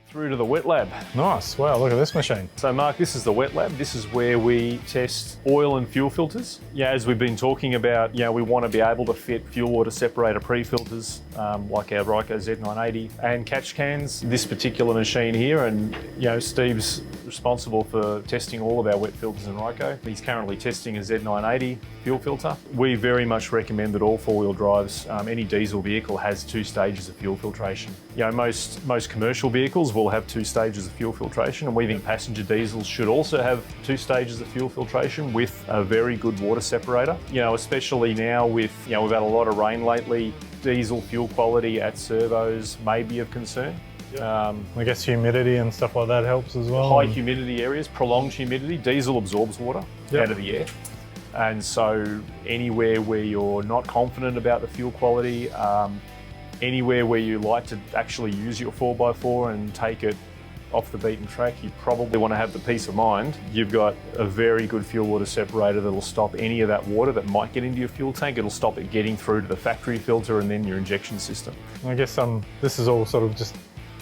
through to the wet lab. Nice. Wow, look at this machine. So Mark, this is the wet lab. This is where we test oil and fuel filters. Yeah, as we've been talking about, we want to be able to fit fuel water separator pre-filters like our Ryco Z980 and catch cans. This particular machine here, and Steve's responsible for testing all of our wet filters in Ryco. He's currently testing a Z980 fuel filter. We very much recommend that all four-wheel drives, any diesel vehicle has 2 stages of fuel filtration. Most commercial vehicles will have 2 stages of fuel filtration, and we think passenger diesels should also have 2 stages of fuel filtration with a very good water separator. Especially now we've had a lot of rain lately, diesel fuel quality at servos may be of concern. I guess humidity and stuff like that helps as well. High humidity areas, prolonged humidity, diesel absorbs water out of the air. And so anywhere where you're not confident about the fuel quality, anywhere where you like to actually use your 4x4 and take it off the beaten track, you probably want to have the peace of mind. You've got a very good fuel water separator that'll stop any of that water that might get into your fuel tank. It'll stop it getting through to the factory filter and then your injection system. I guess this is all sort of just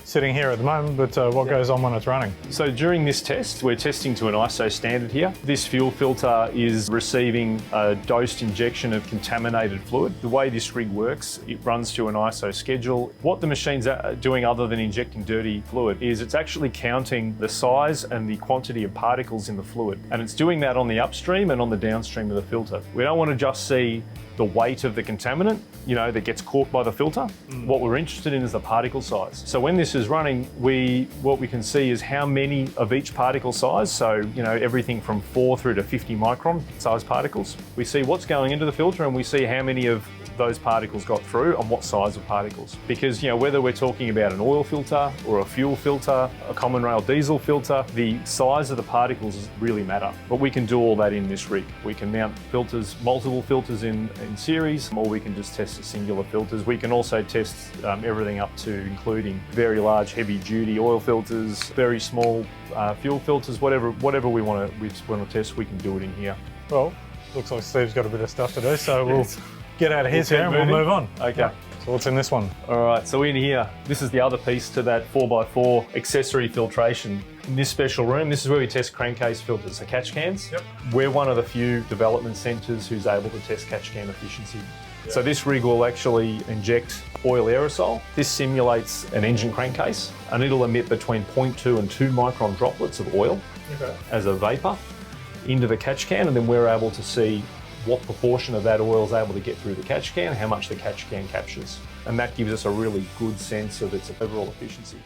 sitting here at the moment, but what goes on when it's running? So during this test, we're testing to an ISO standard here. This fuel filter is receiving a dosed injection of contaminated fluid. The way this rig works, it runs to an ISO schedule. What the machine's doing other than injecting dirty fluid is it's actually counting the size and the quantity of particles in the fluid. And it's doing that on the upstream and on the downstream of the filter. We don't want to just see the weight of the contaminant, that gets caught by the filter. What we're interested in is the particle size. So when this is running, what we can see is how many of each particle size, so everything from 4 through to 50 micron size particles. We see what's going into the filter and we see how many of those particles got through and what size of particles. Because whether we're talking about an oil filter or a fuel filter, a common rail diesel filter, the size of the particles really matter. But we can do all that in this rig. We can mount filters, multiple filters in series, or we can just test singular filters. We can also test everything up to including very large heavy duty oil filters, very small fuel filters, whatever we want to test, we can do it in here. Well, looks like Steve's got a bit of stuff to do, so we'll get out of his hair and we'll move on. Okay. So what's in this one? All right, so in here, this is the other piece to that 4x4 accessory filtration. In this special room, this is where we test crankcase filters, so catch cans. Yep. We're one of the few development centres who's able to test catch can efficiency. Yep. So this rig will actually inject oil aerosol. This simulates an engine crankcase, and it'll emit between 0.2 and 2 micron droplets of oil as a vapour into the catch can, and then we're able to see what proportion of that oil is able to get through the catch can, how much the catch can captures. And that gives us a really good sense of its overall efficiency.